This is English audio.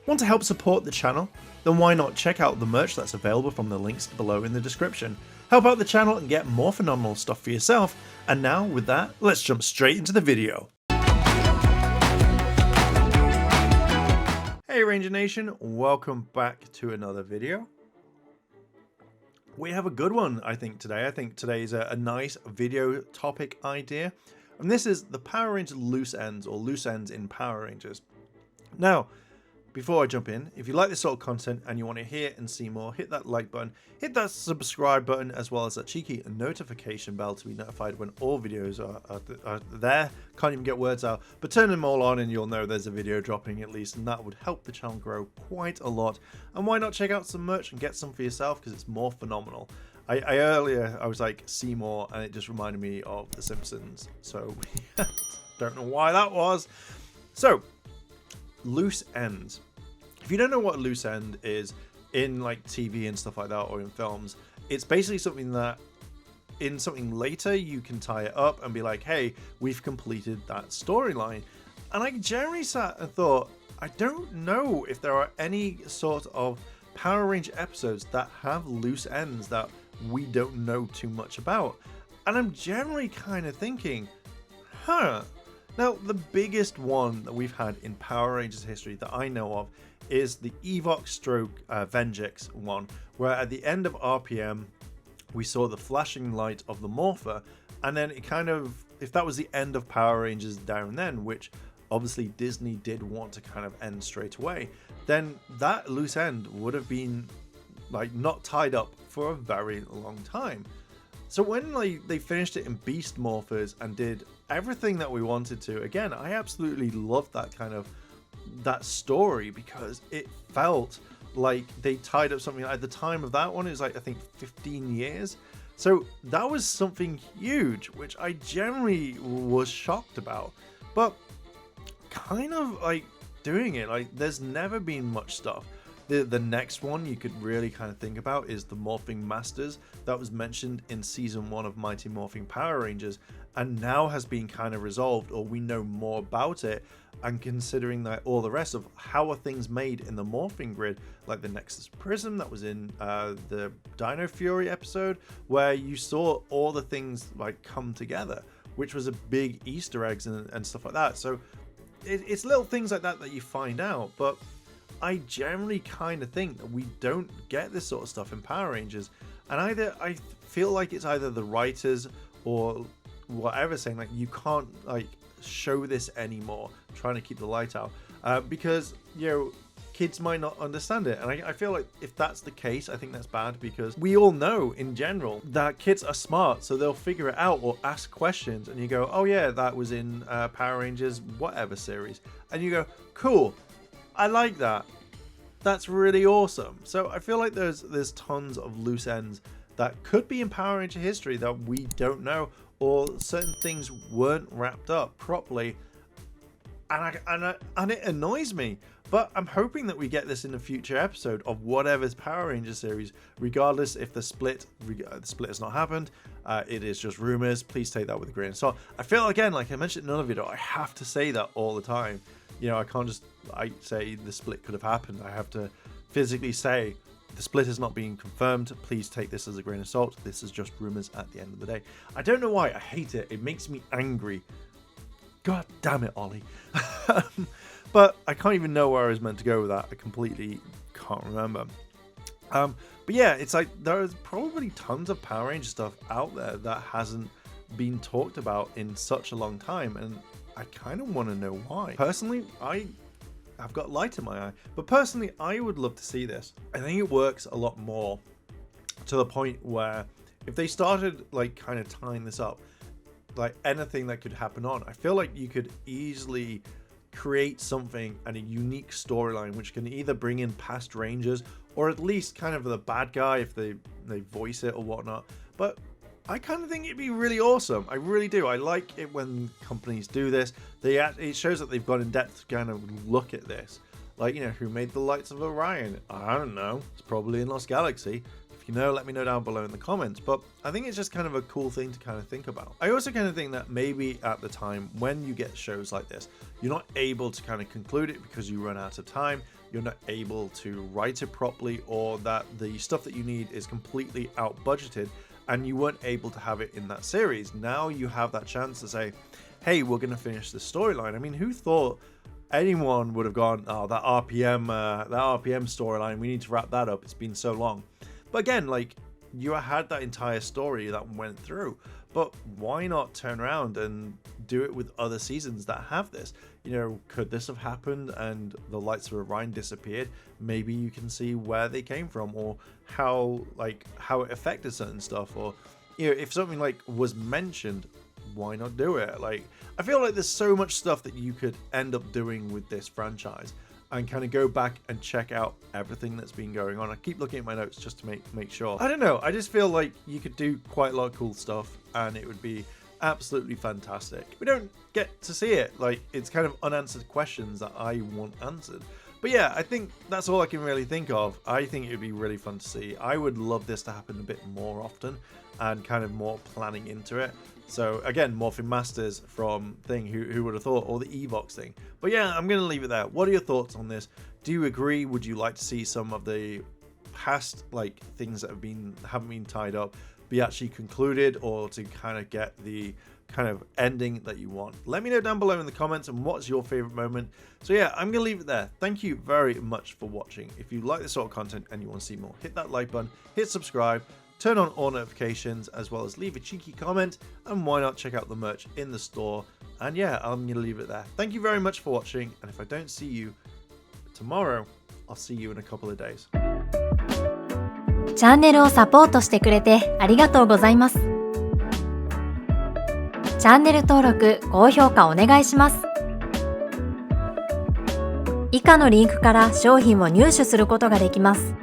Want to help support the channel? Then why not check out the merch that's available from the links below in the description. Help out the channel and get more phenomenal stuff for yourself. And now with that, let's jump straight into the video. Hey Ranger Nation, welcome back to another video. We have a good one, I think, today. I think today is a nice video topic idea. And this is the Power Rangers loose ends, or loose ends in Power Rangers. Now, before I jump in, if you like this sort of content and you want to hear and see more, hit that like button, hit that subscribe button, as well as that cheeky notification bell to be notified when all videos are there. Can't even get words out, but turn them all on and you'll know there's a video dropping at least, and that would help the channel grow quite a lot. And why not check out some merch and get some for yourself, because it's more phenomenal. Earlier I was like, see more, and it just reminded me of The Simpsons, so don't know why that was. So, loose ends. If you don't know what a loose end is in like TV and stuff like that, or in films, it's basically something that in something later you can tie it up and be like, hey, we've completed that storyline. And I generally sat and thought, I don't know if there are any sort of Power Ranger episodes that have loose ends that we don't know too much about. And I'm generally kind of thinking, Now, the biggest one that we've had in Power Rangers history that I know of is the Evox stroke Vengex one, where at the end of R.P.M. we saw the flashing light of the Morpher, and then it kind of, if that was the end of Power Rangers down then, which obviously Disney did want to kind of end straight away, then that loose end would have been like not tied up for a very long time. So when they finished it in Beast Morphers and did everything that we wanted to, again, I absolutely loved that kind of that story, because it felt like they tied up something. At the time of that one, it was like, I think 15 years. So that was something huge, which I generally was shocked about. But kind of like doing it, like there's never been much stuff. The next one you could really kind of think about is the Morphing Masters that was mentioned in season 1 of Mighty Morphin Power Rangers, and now has been kind of resolved, or we know more about it. And considering that all the rest of how are things made in the morphing grid, like the Nexus Prism that was in the Dino Fury episode, where you saw all the things like come together, which was a big Easter eggs and stuff like that. So it's little things like that that you find out, but I generally kind of think that we don't get this sort of stuff in Power Rangers. And either I feel like it's either the writers or whatever saying like, you can't like show this anymore, trying to keep the light out, because, you know, kids might not understand it. And I feel like if that's the case, I think that's bad, because we all know in general that kids are smart, so they'll figure it out or ask questions, and you go, oh yeah, that was in Power Rangers whatever series, and you go, cool, I like that, that's really awesome. So I feel like there's tons of loose ends that could be in Power Ranger history that we don't know, or certain things weren't wrapped up properly, and it annoys me. But I'm hoping that we get this in a future episode of whatever's Power Ranger series, regardless if the split has not happened. It is just rumors. Please take that with a grain of salt. I feel, again, like I mentioned in another video, I have to say that all the time. You know, I can't just say the split could have happened. I have to physically say the split is not being confirmed. Please take this as a grain of salt. This is just rumors at the end of the day. I don't know why. I hate it. It makes me angry. God damn it, Ollie. But I can't even know where I was meant to go with that. I completely can't remember. But yeah, it's like there's probably tons of Power Ranger stuff out there that hasn't been talked about in such a long time, and I kind of want to know why. Personally, I've got light in my eye, but personally, I would love to see this. I think it works a lot more to the point where if they started like kind of tying this up, like anything that could happen on, I feel like you could easily create something and a unique storyline which can either bring in past Rangers, or at least kind of the bad guy if they voice it or whatnot. But I kind of think it'd be really awesome. I really do. I like it when companies do this. It shows that they've gone in depth to kind of look at this. Like, you know, who made the Lights of Orion? I don't know. It's probably in Lost Galaxy. If you know, let me know down below in the comments. But I think it's just kind of a cool thing to kind of think about. I also kind of think that maybe at the time when you get shows like this, you're not able to kind of conclude it because you run out of time. you're not able to write it properly, or that the stuff that you need is completely out budgeted and you weren't able to have it in that series. Now you have that chance to say, hey, we're going to finish the storyline. I mean, who thought anyone would have gone, oh, that R.P.M. storyline, we need to wrap that up, it's been so long. But again, like, you had that entire story that went through, but why not turn around and do it with other seasons that have this? You know, could this have happened and the Lights of Orion disappeared? Maybe you can see where they came from, or how it affected certain stuff, or, you know, if something like was mentioned, why not do it? Like, I feel like there's so much stuff that you could end up doing with this franchise, and kind of go back and check out everything that's been going on. I keep looking at my notes just to make sure. I don't know, I just feel like you could do quite a lot of cool stuff and it would be absolutely fantastic. We don't get to see it. Like, it's kind of unanswered questions that I want answered. But yeah, I think that's all I can really think of. I think it would be really fun to see. I would love this to happen a bit more often and kind of more planning into it. So again, Morphin Masters from Thing, who would have thought, or the Evox thing. But yeah, I'm going to leave it there. What are your thoughts on this? Do you agree? Would you like to see some of the past like things that haven't been tied up be actually concluded, or to kind of get the kind of ending that you want? Let me know down below in the comments, and what's your favorite moment. So yeah, I'm gonna leave it there. Thank you very much for watching. If you like this sort of content and you want to see more, hit that like button, hit subscribe, turn on all notifications, as well as leave a cheeky comment, and why not check out the merch in the store. And yeah, I'm gonna leave it there. Thank you very much for watching, and if I don't see you tomorrow, I'll see you in a couple of days. チャンネルをサポートしてくれてありがとうございます。チャンネル登録、高評価お願いします。以下のリンクから商品を入手することができます。